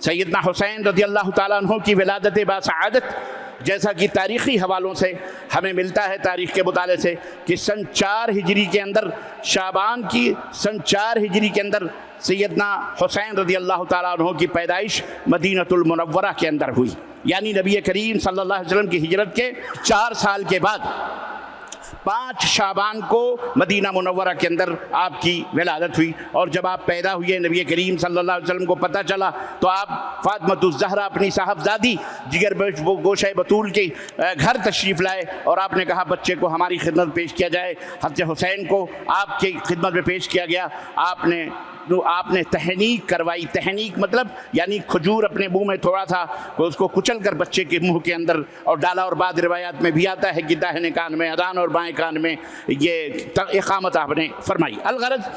سیدنا حسین رضی اللہ تعالیٰ عنہ کی ولادت باسعادت جیسا کہ تاریخی حوالوں سے ہمیں ملتا ہے، تاریخ کے مطالعے سے، کہ سن 4 ہجری کے اندر، شعبان کی سن 4 ہجری کے اندر سیدنا حسین رضی اللہ تعالیٰ عنہ کی پیدائش مدینۃ المنورہ کے اندر ہوئی، یعنی نبی کریم صلی اللہ علیہ وسلم کی ہجرت کے 4 سال کے بعد 5 شعبان کو مدینہ منورہ کے اندر آپ کی ولادت ہوئی۔ اور جب آپ پیدا ہوئے، نبی کریم صلی اللہ علیہ وسلم کو پتہ چلا تو آپ فاطمۃ الزہرا اپنی صاحبزادی جگر گوشہ بطول کے گھر تشریف لائے، اور آپ نے کہا بچے کو ہماری خدمت پیش کیا جائے۔ حضرت حسین کو آپ کی خدمت میں پیش کیا گیا۔ آپ نے تحنیک کروائی۔ تحنیک مطلب یعنی کھجور اپنے منہ میں تھوڑا تھا، اس کو کچل کر بچے کے منہ کے اندر اور ڈالا، اور بعض روایات میں بھی آتا ہے کہ داہنے کان میں اذان اور بائیں کان میں یہ اقامت آپ نے فرمائی۔ الغرض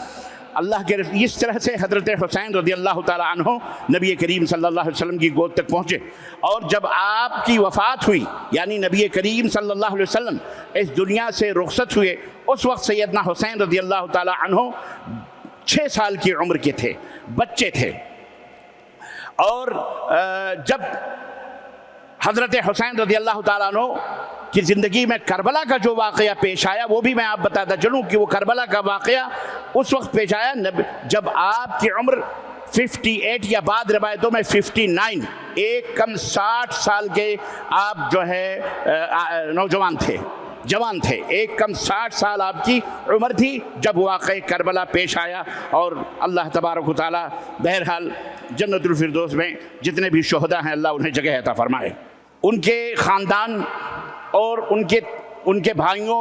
اللہ کے اس طرح سے حضرت حسین رضی اللہ تعالیٰ عنہ نبی کریم صلی اللہ علیہ وسلم کی گود تک پہنچے، اور جب آپ کی وفات ہوئی، یعنی نبی کریم صلی اللہ علیہ وسلم اس دنیا سے رخصت ہوئے، اس وقت سیدنا حسین رضی اللہ تعالیٰ عنہ 6 سال کی عمر کے تھے، بچے تھے۔ اور جب حضرت حسین رضی اللہ تعالیٰ عنہ کی زندگی میں کربلا کا جو واقعہ پیش آیا، وہ بھی میں آپ بتاتا چلوں کہ وہ کربلا کا واقعہ اس وقت پیش آیا جب آپ کی عمر 58 یا بعد روایتوں میں 59، ایک کم 60 سال کے آپ جو ہے نوجوان تھے، جوان تھے، ایک کم 60 سال آپ کی عمر تھی جب واقعہ کربلا پیش آیا۔ اور اللہ تبارک و تعالیٰ بہرحال جنت الفردوس میں جتنے بھی شہداء ہیں اللہ انہیں جگہ عطا فرمائے۔ ان کے خاندان اور ان کے بھائیوں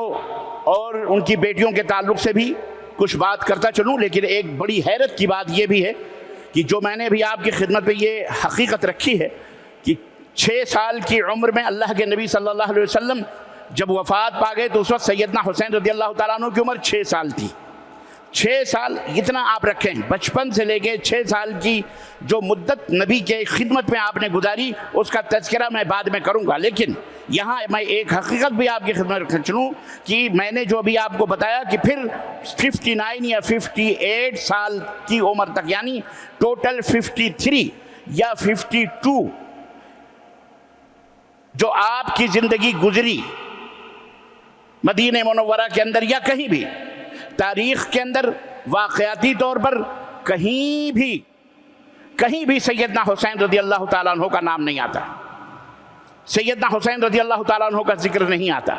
اور ان کی بیٹیوں کے تعلق سے بھی کچھ بات کرتا چلوں، لیکن ایک بڑی حیرت کی بات یہ بھی ہے کہ جو میں نے بھی آپ کی خدمت میں یہ حقیقت رکھی ہے کہ 6 سال کی عمر میں اللہ کے نبی صلی اللہ علیہ وسلم جب وفات پا گئے تو اس وقت سیدنا حسین رضی اللہ تعالیٰ عنہ کی عمر 6 سال تھی۔ 6 سال اتنا آپ رکھیں، بچپن سے لے کے 6 سال کی جو مدت نبی کے خدمت میں آپ نے گزاری، اس کا تذکرہ میں بعد میں کروں گا، لیکن یہاں میں ایک حقیقت بھی آپ کی خدمت میں چلوں کہ میں نے جو ابھی آپ کو بتایا کہ پھر 59 یا 58 سال کی عمر تک، یعنی ٹوٹل 53 یا 52 جو آپ کی زندگی گزری مدینہ منورہ کے اندر یا کہیں بھی تاریخ کے اندر، واقعاتی طور پر کہیں بھی سیدنا حسین رضی اللہ تعالیٰ عنہ کا نام نہیں آتا، سیدنا حسین رضی اللہ تعالیٰ عنہ کا ذکر نہیں آتا۔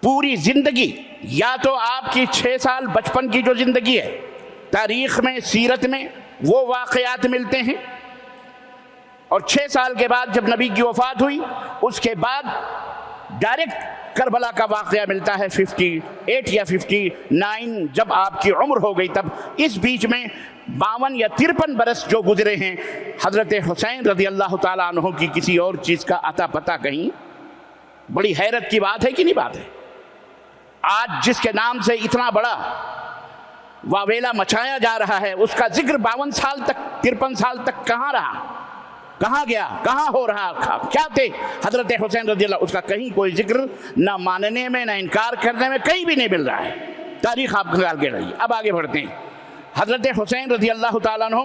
پوری زندگی، یا تو آپ کی 6 سال بچپن کی جو زندگی ہے، تاریخ میں سیرت میں وہ واقعات ملتے ہیں، اور 6 سال کے بعد جب نبی کی وفات ہوئی اس کے بعد ڈائریکٹ کربلا کا واقعہ ملتا ہے 58 یا 59 جب آپ کی عمر ہو گئی، تب اس بیچ میں 52 یا 53 برس جو گزرے ہیں، حضرت حسین رضی اللہ تعالیٰ عنہ کی کسی اور چیز کا عطا پتہ کہیں؟ بڑی حیرت کی بات ہے کہ نہیں بات ہے؟ آج جس کے نام سے اتنا بڑا واویلا مچایا جا رہا ہے، اس کا ذکر 52 سال تک 53 سال تک کہاں رہا، کہاں گیا، کہاں ہو رہا، کیا تھے حضرت حسین رضی اللہ، اس کا کہیں کوئی ذکر نہ ماننے میں نہ انکار کرنے میں کہیں بھی نہیں مل رہا ہے۔ تاریخ آپ خیال کے رہیے۔ اب آگے بڑھتے ہیں۔ حضرت حسین رضی اللہ تعالیٰ عنہ،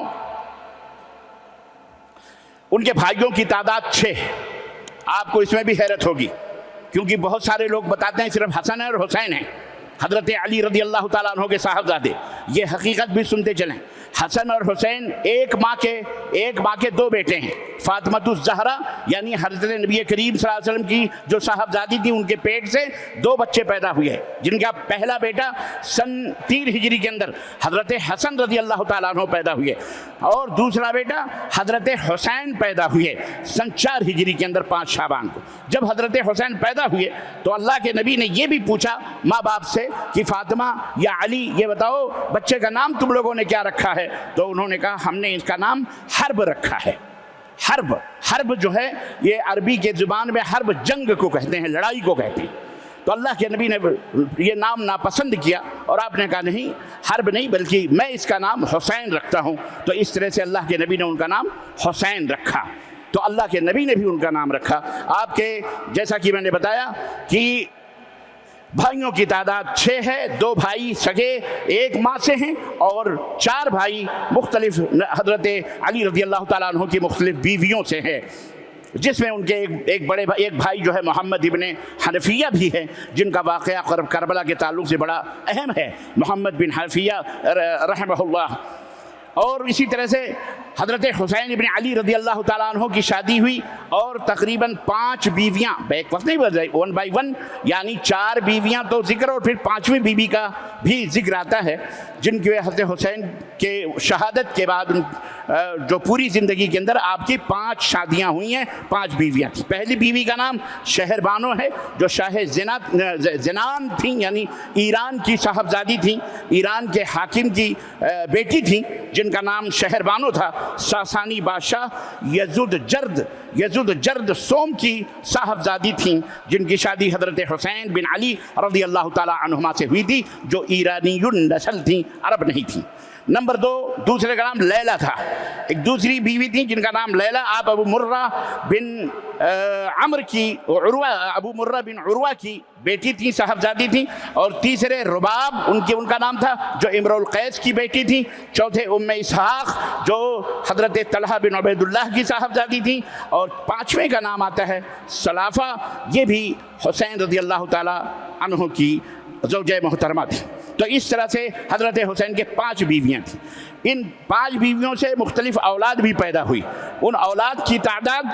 ان کے بھائیوں کی تعداد 6۔ آپ کو اس میں بھی حیرت ہوگی کیونکہ بہت سارے لوگ بتاتے ہیں صرف حسن اور حسین ہیں، حضرت علی رضی اللہ تعالیٰ عنہ کے صاحبزادے۔ یہ حقیقت بھی سنتے چلیں، حسن اور حسین ایک ماں کے 2 بیٹے ہیں۔ فاطمۃ الزہرا یعنی حضرت نبی کریم صلی اللہ علیہ وسلم کی جو صاحبزادی تھی، ان کے پیٹ سے 2 بچے پیدا ہوئے ہیں، جن کا پہلا بیٹا سن 3 ہجری کے اندر حضرت حسن رضی اللہ تعالیٰ عنہ پیدا ہوئے، اور دوسرا بیٹا حضرت حسین پیدا ہوئے سن 4 ہجری کے اندر 5 شعبان کو۔ جب حضرت حسین پیدا ہوئے تو اللہ کے نبی نے یہ بھی پوچھا ماں باپ سے کہ فاطمہ یا علی یہ بتاؤ بچے کا نام تم لوگوں نے کیا رکھا ہے؟ تو انہوں نے کہا ہم نے اس کا نام حرب رکھا ہے۔ حرب جو ہے یہ عربی کے زبان میں حرب جنگ کو کہتے ہیں، لڑائی کو کہتے ہیں۔ تو اللہ کے نبی نے یہ نام ناپسند کیا اور آپ نے کہا نہیں، حرب نہیں بلکہ میں اس کا نام حسین رکھتا ہوں۔ تو اس طرح سے اللہ کے نبی نے ان کا نام حسین رکھا۔ تو اللہ کے نبی نے بھی ان کا نام رکھا۔ آپ کے جیسا کہ میں نے بتایا کہ بھائیوں کی تعداد 6 ہے، 2 بھائی سگے ایک ماں سے ہیں اور 4 بھائی مختلف حضرت علی رضی اللہ تعالیٰ عنہ کی مختلف بیویوں سے ہیں، جس میں ان کے ایک بھائی جو ہے محمد ابن حنفیہ بھی ہے، جن کا واقعہ کربلا کے تعلق سے بڑا اہم ہے، محمد بن حنفیہ رحمہ اللہ۔ اور اسی طرح سے حضرت حسین ابن علی رضی اللہ تعالیٰ عنہ کی شادی ہوئی اور تقریباً 5 بیویاں، ایک وقت نہیں بجائے 1 by 1، یعنی 4 بیویاں تو ذکر اور پھر 5ویں بیوی کا بھی ذکر آتا ہے، جن کی حضرت حسین کے شہادت کے بعد جو پوری زندگی کے اندر آپ کی 5 شادیاں ہوئی ہیں، 5 بیویاں تھیں۔ پہلی بیوی کا نام شہر بانو ہے، جو شاہ زنان تھیں، یعنی ایران کی صاحبزادی تھیں، ایران کے حاکم کی بیٹی تھیں، جن کا نام شہر بانو تھا۔ ساسانی بادشاہ یزدجرد سوم کی صاحبزادی تھیں، جن کی شادی حضرت حسین بن علی رضی اللہ تعالی عنہما سے ہوئی تھی، جو ایرانی نسل تھیں، عرب نہیں تھیں۔ نمبر 2، دوسرے کا نام لیلہ تھا، ایک دوسری بیوی تھی جن کا نام لیلہ، آپ ابو مرہ بن عروہ کی بیٹی تھی، صاحبزادی تھی۔ اور تیسرے رباب ان کا نام تھا، جو امرؤ القیس کی بیٹی تھی۔ چوتھے ام اسحاق، جو حضرت طلحہ بن عبید اللہ کی صاحبزادی تھی۔ اور 5ویں کا نام آتا ہے سلافہ، یہ بھی حسین رضی اللہ تعالی عنہ کی زوجہ محترمہ تھی۔ تو اس طرح سے حضرت حسین کے 5 بیویاں تھیں۔ ان 5 بیویوں سے مختلف اولاد بھی پیدا ہوئی، ان اولاد کی تعداد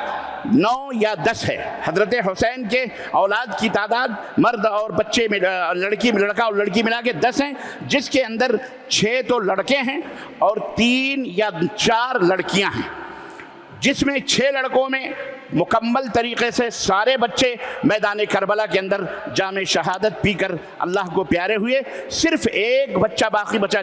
9 یا 10 ہے۔ حضرت حسین کے اولاد کی تعداد مرد اور بچے میں لڑکا اور لڑکی ملا کے 10 ہیں، جس کے اندر 6 تو لڑکے ہیں اور 3 یا 4 لڑکیاں ہیں، جس میں 6 لڑکوں میں مکمل طریقے سے سارے بچے میدان کربلا کے اندر جام شہادت پی کر اللہ کو پیارے ہوئے۔ صرف ایک بچہ باقی بچا،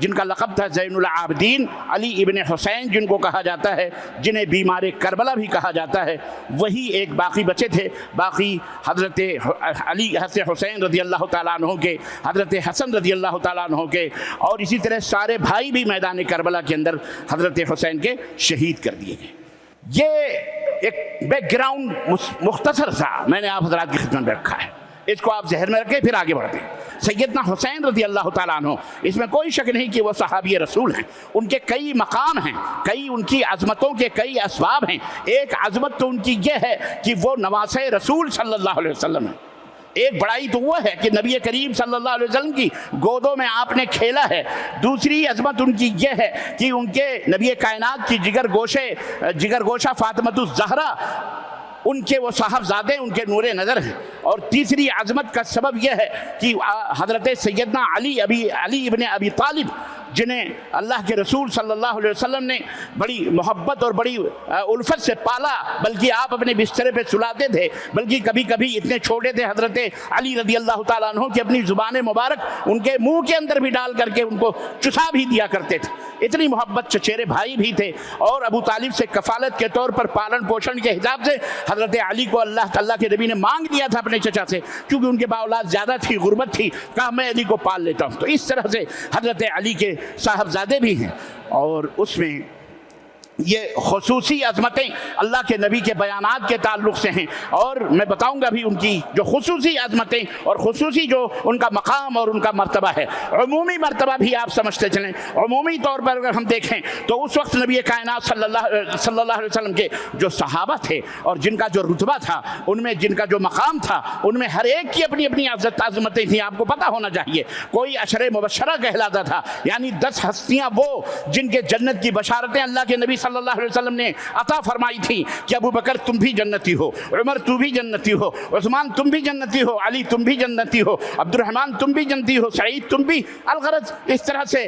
جن کا لقب تھا زین العابدین، علی ابن حسین جن کو کہا جاتا ہے، جنہیں بیمار کربلا بھی کہا جاتا ہے، وہی ایک باقی بچے تھے۔ باقی حضرت حسین رضی اللہ تعالیٰ عنہ کے، حضرت حسن رضی اللہ تعالیٰ عنہ کے، اور اسی طرح سارے بھائی بھی میدان کربلا کے اندر حضرت حسین کے شہید کر دیے گئے۔ یہ ایک بیک گراؤنڈ مختصر سا میں نے آپ حضرات کی خدمت میں رکھا ہے، اس کو آپ ذہن میں رکھیں، پھر آگے بڑھتے ہیں۔ سیدنا حسین رضی اللہ تعالیٰ عنہ، اس میں کوئی شک نہیں کہ وہ صحابی رسول ہیں، ان کے کئی مقام ہیں، ان کی عظمتوں کے کئی اسباب ہیں۔ ایک عظمت تو ان کی یہ ہے کہ وہ نواسۂ رسول صلی اللہ علیہ وسلم ہیں۔ ایک بڑائی تو وہ ہے کہ نبی کریم صلی اللہ علیہ وسلم کی گودوں میں آپ نے کھیلا ہے۔ دوسری عظمت ان کی یہ ہے کہ ان کے نبی کائنات کی جگر گوشہ فاطمۃ الزہرا، ان کے وہ صاحبزادے، ان کے نور نظر ہیں۔ اور تیسری عظمت کا سبب یہ ہے کہ حضرت سیدنا علی ابن ابی طالب، جنہیں اللہ کے رسول صلی اللہ علیہ وسلم نے بڑی محبت اور بڑی الفت سے پالا، بلکہ آپ اپنے بسترے پہ سلاتے تھے، بلکہ کبھی کبھی اتنے چھوٹے تھے حضرت علی رضی اللہ تعالیٰ عنہ کہ اپنی زبان مبارک ان کے منہ کے اندر بھی ڈال کر کے ان کو چسا بھی دیا کرتے تھے۔ اتنی محبت، چچیرے بھائی بھی تھے۔ اور ابو طالب سے کفالت کے طور پر پالن پوشن کے حساب سے حضرت علی کو اللہ تعالیٰ کے نبی نے مانگ لیا تھا اپنے چچا سے، کیونکہ ان کے بااولاد زیادہ تھی، غربت تھی، کہا میں علی کو پال لیتا ہوں۔ تو اس طرح سے حضرت علی کے صاحبزادے بھی ہیں، اور اس میں یہ خصوصی عظمتیں اللہ کے نبی کے بیانات کے تعلق سے ہیں، اور میں بتاؤں گا بھی ان کی جو خصوصی عظمتیں اور خصوصی جو ان کا مقام اور ان کا مرتبہ ہے۔ عمومی مرتبہ بھی آپ سمجھتے چلیں، عمومی طور پر اگر ہم دیکھیں تو اس وقت نبی کائنات صلی اللہ علیہ وسلم کے جو صحابہ تھے اور جن کا جو رتبہ تھا، ان میں جن کا جو مقام تھا، ان میں ہر ایک کی اپنی اپنی عظمتیں تھیں۔ آپ کو پتہ ہونا چاہیے، کوئی عشرہ مبشرہ کہلاتا تھا، یعنی 10 ہستیاں وہ جن کے جنت کی بشارتیں اللہ کے نبی صلی اللہ علیہ وسلم نے عطا فرمائی تھی کہ ابو بکر تم بھی جنتی ہو، عمر تو بھی جنتی ہو، عثمان تم بھی جنتی ہو، علی تم بھی جنتی ہو، عبد الرحمن تم بھی جنتی ہو، سعید تم بھی۔ الغرض اس طرح سے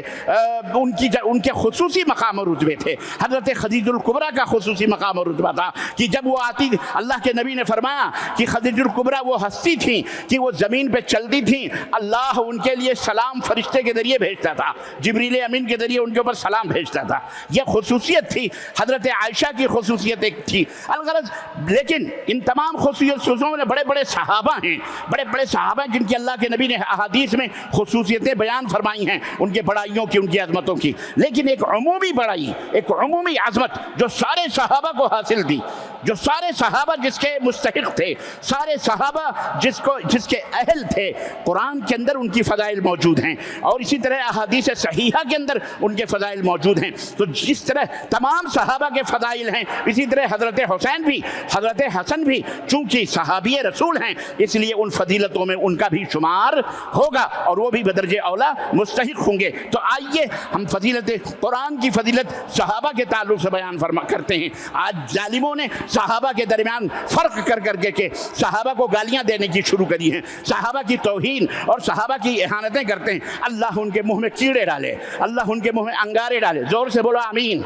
ان کے خصوصی مقام اور رتبے تھے۔ حضرت خدیجہ الکبریٰ کا خصوصی مقام اور رتبہ تھا کہ جب وہ آتی، اللہ کے نبی نے فرمایا کہ خدیجہ الکبریٰ وہ ہستی تھیں کہ وہ زمین پہ چلتی تھیں، اللہ ان کے لیے سلام فرشتے کے ذریعے بھیجتا تھا، جبریل امین کے ذریعے ان کے اوپر سلام بھیجتا تھا۔ یہ خصوصیت تھی۔ حضرت عائشہ کی خصوصیت ایک تھی۔ الغرض لیکن ان تمام خصوصیتوں میں بڑے بڑے صحابہ ہیں، جن کی اللہ کے نبی نے احادیث میں خصوصیتیں بیان فرمائی ہیں، ان کے بڑائیوں کی، ان کی عظمتوں کی۔ لیکن ایک عمومی بڑائی، ایک عمومی عظمت جو سارے صحابہ کو حاصل تھی، جو سارے صحابہ جس کے مستحق تھے، سارے صحابہ جس کے اہل تھے، قرآن کے اندر ان کی فضائل موجود ہیں، اور اسی طرح احادیث صحیحہ کے اندر ان کے فضائل موجود ہیں۔ تو جس طرح تمام صحابہ کے فضائل ہیں، اسی طرح حضرت حسین بھی، حضرت حسن بھی چونکہ صحابی رسول ہیں، اس لیے ان فضیلتوں میں ان کا بھی شمار ہوگا اور وہ بھی بدرجہ اولا مستحق ہوں گے۔ تو آئیے ہم فضیلت قرآن کی فضیلت صحابہ کے تعلق سے بیان کرتے ہیں۔ آج ظالموں نے صحابہ کے درمیان فرق کر کے صحابہ کو گالیاں دینے کی شروع کری ہیں، صحابہ کی توہین اور صحابہ کی اہانتیں کرتے ہیں۔ اللہ ان کے منہ میں کیڑے ڈالے، اللہ ان کے منہ میں انگارے ڈالے۔ زور سے بولو آمین۔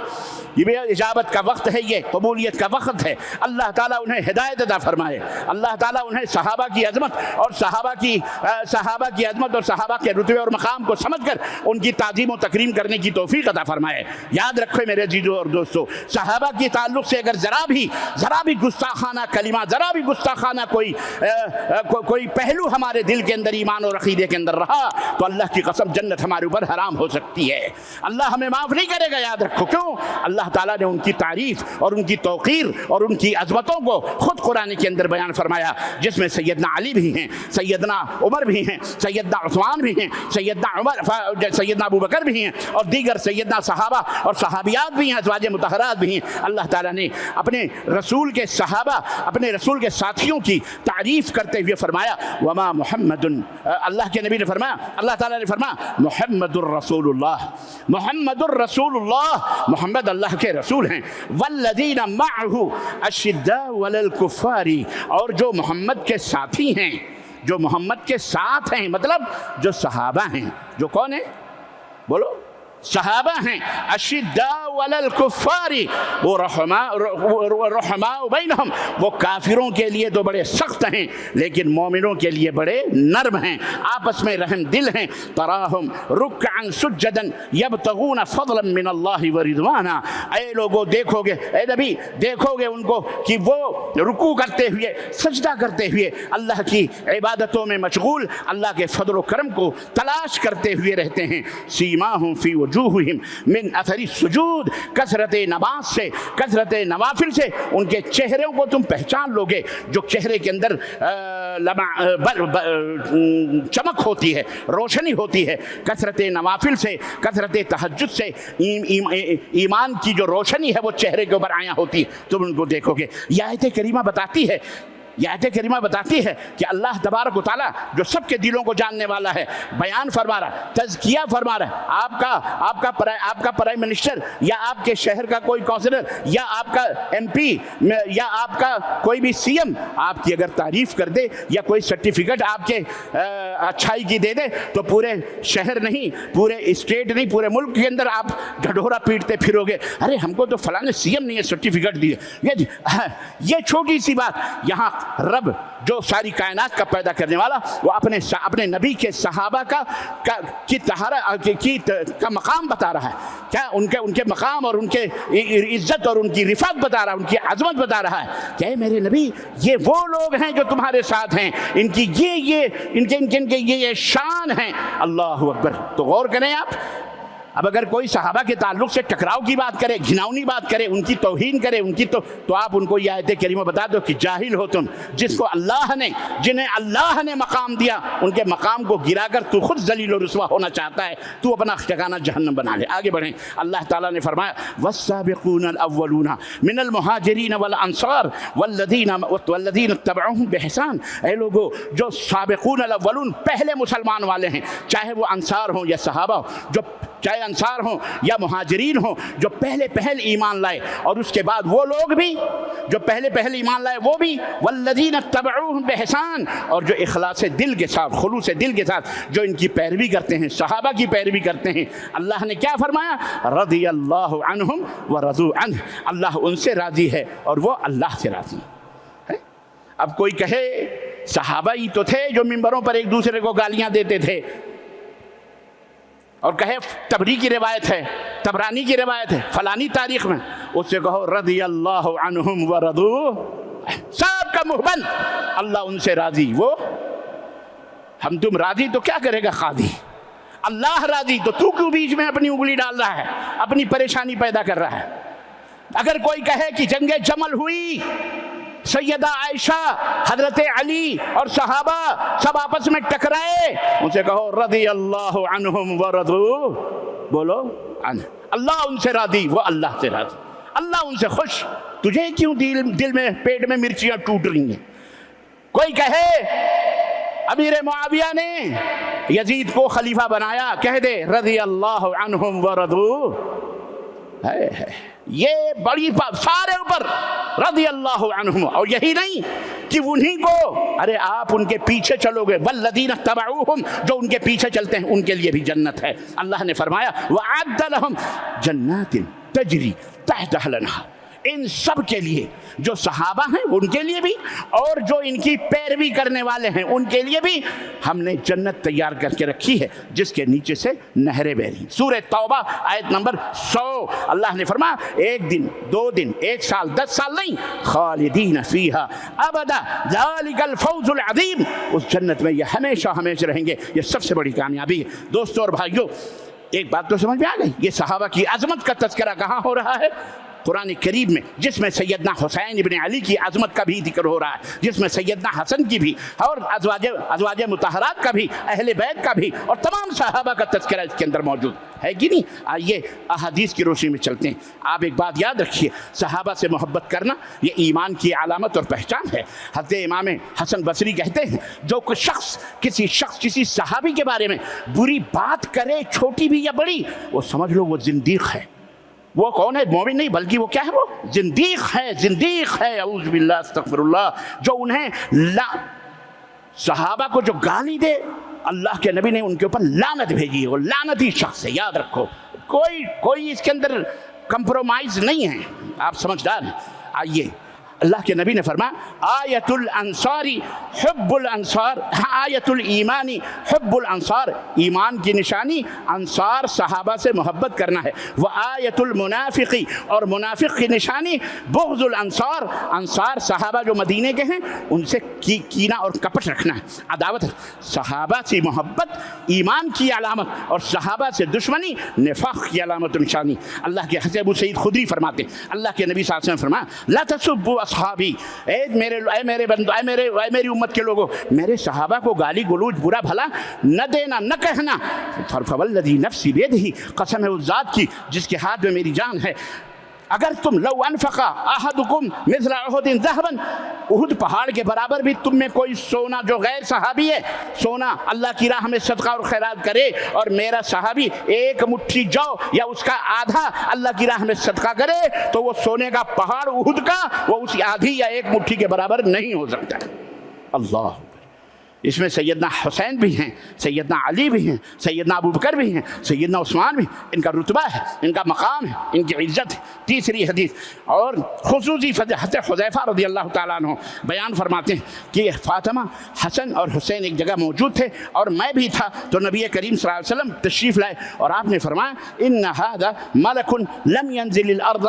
یہ اجابت کا وقت ہے، یہ قبولیت کا وقت ہے۔ اللہ تعالیٰ انہیں ہدایت عطا فرمائے، اللہ تعالیٰ انہیں صحابہ کی عظمت اور صحابہ کی عظمت اور صحابہ کے رتبے اور مقام کو سمجھ کر ان کی تعظیم و تکریم کرنے کی توفیق عطا فرمائے۔ یاد رکھو میرے عزیزو اور دوستو، صحابہ کی تعلق سے اگر ذرا بھی گستاخانہ کلمہ، ذرا بھی گستاخانہ کوئی پہلو ہمارے دل کے اندر، ایمان اور عقیدے کے اندر رہا تو اللہ کی قسم جنت ہمارے اوپر حرام ہو سکتی ہے۔ اللہ ہمیں معاف نہیں کرے گا، یاد رکھو۔ کیوں؟ اللہ تعالیٰ نے ان کی تعریف اور ان کی توقیر اور ان کی عظمتوں کو خود قرآن کے اندر بیان فرمایا، جس میں سیدنا علی بھی ہیں، سیدنا عمر بھی ہیں، سیدنا عثمان بھی ہیں، سیدنا ابو بکر بھی ہیں، اور دیگر سیدنا صحابہ اور صحابیات بھی ہیں، ازواج مطہرات بھی ہیں۔ اللہ تعالیٰ نے اپنے رسول کے صحابہ، اپنے رسول کے ساتھیوں کی تعریف کرتے ہوئے فرمایا وما محمد، اللہ کے نبی نے فرمایا، اللہ تعالیٰ نے فرمایا محمد الرسول اللہ، محمد الرسول اللہ، محمد اللہ کے رسول ہیں، والذین معہ اشداء علی الکفار، اور جو محمد کے ساتھی ہیں، جو محمد کے ساتھ ہیں، مطلب جو صحابہ ہیں، جو کون ہیں؟ بولو، صحابہ ہیں، اشداء علی الکفار، وہ رحماء بینہم، وہ کافروں کے لیے تو بڑے سخت ہیں لیکن مومنوں کے لیے بڑے نرم ہیں، آپس میں رحم دل ہیں۔ تراہم رکعا سجدا یبتغون فضلا من اللہ ورضوانا، اے لوگوں دیکھو گے، اے نبی دیکھو گے ان کو کہ وہ رکوع کرتے ہوئے، سجدہ کرتے ہوئے، اللہ کی عبادتوں میں مشغول، اللہ کے فضل و کرم کو تلاش کرتے ہوئے رہتے ہیں۔ سیماہم فی وجوہہم من اثر السجود، کثرت نماز سے، کثرت نوافل سے ان کے چہروں کو تم پہچان لو گے۔ جو چہرے کے اندر چمک ہوتی ہے، روشنی ہوتی ہے، کثرت نوافل سے، کثرت تہجد سے ایمان کی جو روشنی ہے وہ چہرے کے اوپر آیا ہوتی ہے، تم ان کو دیکھو گے۔ یہ آیت کریمہ بتاتی ہے، یہ آیت کریمہ بتاتی ہے کہ اللہ تبارک و تعالیٰ جو سب کے دلوں کو جاننے والا ہے، بیان فرما رہا ہے، تزکیہ فرما رہا ہے۔ آپ کا پرائم منسٹر یا آپ کے شہر کا کوئی کونسلر یا آپ کا ایم پی یا آپ کا کوئی بھی سی ایم آپ کی اگر تعریف کر دے یا کوئی سرٹیفکیٹ آپ کے اچھائی کی دے دے تو پورے شہر نہیں، پورے اسٹیٹ نہیں، پورے ملک کے اندر آپ ڈھڈورا پیٹتے پھرو گے، ارے ہم کو تو فلاں سی ایم نے یہ سرٹیفکیٹ دیے۔ یہ چھوٹی سی بات، یہاں رب جو ساری کائنات کا پیدا کرنے والا وہ اپنے نبی کے صحابہ کا مقام بتا رہا ہے، کیا ان کے مقام اور ان کے عزت اور ان کی رفعت بتا رہا ہے، ان کی عظمت بتا رہا ہے کہ اے میرے نبی یہ وہ لوگ ہیں جو تمہارے ساتھ ہیں، ان کی یہ شان ہیں۔ اللہ اکبر۔ تو غور کریں آپ، اب اگر کوئی صحابہ کے تعلق سے ٹکراؤ کی بات کرے، گھناؤنی بات کرے، ان کی توہین کرے، تو آپ ان کو یہ آیت کریمہ بتا دو کہ جاہل ہو تم، جنہیں اللہ نے مقام دیا ان کے مقام کو گرا کر تو خود ذلیل و رسوا ہونا چاہتا ہے، تو اپنا ٹھکانہ جہنم بنا لے۔ آگے بڑھیں، اللہ تعالیٰ نے فرمایا والسابقون الاولون من المہاجرین والانصار والذین اتبعوہم بإحسان، اے لوگو جو سابقون الاولون پہلے مسلمان والے ہیں، چاہے وہ انصار ہوں یا صحابہ ہوں، چاہے انصار ہوں یا مہاجرین ہوں، جو پہل ایمان لائے، اور اس کے بعد وہ لوگ بھی جو پہل ایمان لائے وہ بھی، والذین اتبعوہم بإحسان، اور جو اخلاص دل کے ساتھ، خلوص دل کے ساتھ جو ان کی پیروی کرتے ہیں، صحابہ کی پیروی کرتے ہیں، اللہ نے کیا فرمایا؟ رضی اللہ عنہم ورضوا عنہ، اللہ ان سے راضی ہے اور وہ اللہ سے راضی ہے۔ اب کوئی کہے صحابہ ہی تو تھے جو ممبروں پر ایک دوسرے کو گالیاں دیتے تھے، اور کہے تبری کی روایت ہے، تبرانی کی روایت ہے، فلانی تاریخ میں، اس سے کہو رضی اللہ عنہم ورضوا، سب کا منہ بند، اللہ ان سے راضی، وہ ہم تم راضی تو کیا کرے گا قاضی؟ اللہ راضی تو کیوں بیچ میں اپنی انگلی ڈال رہا ہے، اپنی پریشانی پیدا کر رہا ہے؟ اگر کوئی کہے کہ جنگ جمل ہوئی، سیدہ عائشہ، حضرت علی اور صحابہ سب آپس میں ٹکرائے، ان سے کہو رضی اللہ عنہم ورضوا، بولو عنہ، اللہ ان سے راضی، وہ اللہ سے راضی، اللہ ان سے خوش، تجھے کیوں دل میں پیٹ میں مرچیاں ٹوٹ رہی ہیں؟ کوئی کہے امیر معاویہ نے یزید کو خلیفہ بنایا، کہہ دے رضی اللہ عنہم ورضوا، یہ بڑی سارے اوپر رضی اللہ عنہم، اور یہی نہیں کہ انہی کو، ارے آپ ان کے پیچھے چلو گے، والذین اتبعوہم، جو ان کے پیچھے چلتے ہیں ان کے لیے بھی جنت ہے۔ اللہ نے فرمایا وَأَعَدَّ لَهُمْ جَنَّاتٍ تَجْرِي تَحْتَهَا الْأَنْهَارُ، ان سب کے لیے، جو صحابہ ہیں ان کے لیے بھی، اور جو ان کی پیروی کرنے والے ہیں ان کے لیے بھی ہم نے جنت تیار کر کے رکھی ہے جس کے نیچے سے نہریں بہ رہی ہیں۔ سورہ توبہ آیت نمبر 100، اللہ نے فرمایا 1 دن 2 دن 1 سال 10 سال نہیں، خالدین فیہا ابدا ذالک الفوز العظیم، اس جنت میں یہ ہمیشہ ہمیشہ رہیں گے، یہ سب سے بڑی کامیابی ہے۔ دوستو اور بھائیو، ایک بات تو سمجھ میں آ گئی، یہ صحابہ کی عظمت کا تذکرہ کہاں ہو رہا ہے؟ قرآن کریم میں، جس میں سیدنا حسین ابن علی کی عظمت کا بھی ذکر ہو رہا ہے، جس میں سیدنا حسن کی بھی، اور ازواج مطہرات کا بھی، اہل بیت کا بھی، اور تمام صحابہ کا تذکرہ اس کے اندر موجود ہے کہ نہیں؟ آئیے احادیث کی روشنی میں چلتے ہیں۔ آپ ایک بات یاد رکھیے، صحابہ سے محبت کرنا یہ ایمان کی علامت اور پہچان ہے۔ حضرت امام حسن بصری کہتے ہیں جو کسی صحابی کے بارے میں بری بات کرے، چھوٹی بھی یا بڑی، وہ سمجھ لو وہ زندیق ہے۔ وہ کون ہے؟ مومن نہیں، بلکہ وہ کیا ہے؟ وہ زندیق ہے، اعوذ باللہ استغفر اللہ۔ جو انہیں صحابہ کو جو گالی دے، اللہ کے نبی نے ان کے اوپر لعنت بھیجی ہے، وہ لعنتی شخص ہے، یاد رکھو، کوئی اس کے اندر کمپرومائز نہیں ہے، آپ سمجھدار ہیں۔ آئیے، اللہ کے نبی نے فرمایا آیت الانصاری حب الانصار، آیت الایمانی حب الانصار، ایمان کی نشانی انصار صحابہ سے محبت کرنا ہے۔ وہ آیت المنافقی، اور منافق کی نشانی بغض الانصار، انصار صحابہ جو مدینے کے ہیں ان سے کینہ اور کپٹ رکھنا ہے، عداوت۔ صحابہ سے محبت ایمان کی علامت، اور صحابہ سے دشمنی نفاق کی علامت و نشانی۔ اللہ کے حضرت ابو سعید خدری فرماتے ہیں، اللہ کے نبی صلی اللہ علیہ وسلم فرمایا لا تسبوا اصحابی، میری امت کے لوگوں، میرے صحابہ کو گالی گلوچ برا بھلا نہ دینا، نہ کہنا۔ فوالذی نفسی بیدہ، قسم ہے اس ذات کی جس کے ہاتھ میں میری جان ہے، اگر تم لو انفقا احدکم مثل احد ذهبا، احد پہاڑ کے برابر بھی تم میں کوئی سونا، جو غیر صحابی ہے، سونا اللہ کی راہ میں صدقہ اور خیرات کرے، اور میرا صحابی 1 مٹھی جو یا اس کا آدھا اللہ کی راہ میں صدقہ کرے، تو وہ سونے کا پہاڑ احد کا وہ اس آدھی یا 1 مٹھی کے برابر نہیں ہو سکتا۔ اللہ، اس میں سیدنا حسین بھی ہیں، سیدنا علی بھی ہیں، سیدنا ابو بکر بھی ہیں، سیدنا عثمان بھی، ان کا رتبہ ہے، ان کا مقام ہے، ان کی عزت ہے۔ تیسری حدیث، اور خصوصی حضرت حذیفہ رضی اللہ تعالیٰ عنہ بیان فرماتے ہیں کہ فاطمہ، حسن اور حسین ایک جگہ موجود تھے اور میں بھی تھا، تو نبی کریم صلی اللہ علیہ وسلم تشریف لائے اور آپ نے فرمایا ان ھذا ملک لم ينزل الارض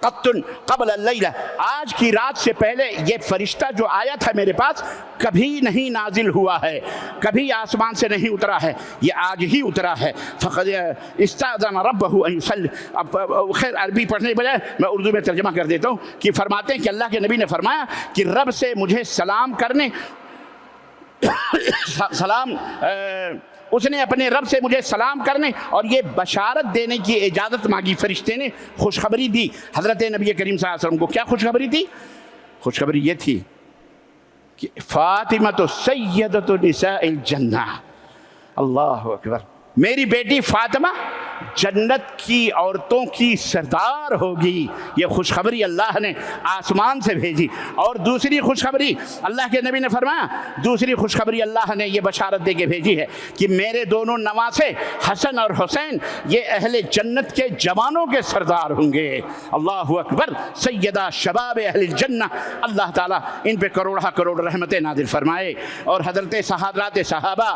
قبل اللیلہ، آج کی رات سے پہلے یہ فرشتہ جو آیا تھا میرے پاس کبھی نہیں نازل ہوا ہے، کبھی آسمان سے نہیں اترا ہے، یہ آج ہی اترا ہے۔ فقد استأذن ربہ ان یصلی، اب خیر عربی پڑھنے کے بجائے میں اردو میں ترجمہ کر دیتا ہوں کہ فرماتے ہیں کہ اللہ کے نبی نے فرمایا کہ رب سے مجھے سلام کرنے اس نے اپنے رب سے مجھے سلام کرنے اور یہ بشارت دینے کی اجازت مانگی۔ فرشتے نے خوشخبری دی حضرت نبی کریم صلی اللہ علیہ وسلم کو۔ کیا خوشخبری تھی؟ خوشخبری یہ تھی کہ فاطمہ تو سیدۃ نساء الجنہ، اللہ اکبر، میری بیٹی فاطمہ جنت کی عورتوں کی سردار ہوگی۔ یہ خوشخبری اللہ نے آسمان سے بھیجی۔ اور دوسری خوشخبری اللہ کے نبی نے فرمایا، دوسری خوشخبری اللہ نے یہ بشارت دے کے بھیجی ہے کہ میرے دونوں نواسے حسن اور حسین یہ اہل جنت کے جوانوں کے سردار ہوں گے۔ اللہ اکبر، سیدہ شباب اہل الجنہ، اللہ تعالیٰ ان پہ کروڑہ کروڑ رحمتیں نازل فرمائے، اور حضرت حضرات صحابہ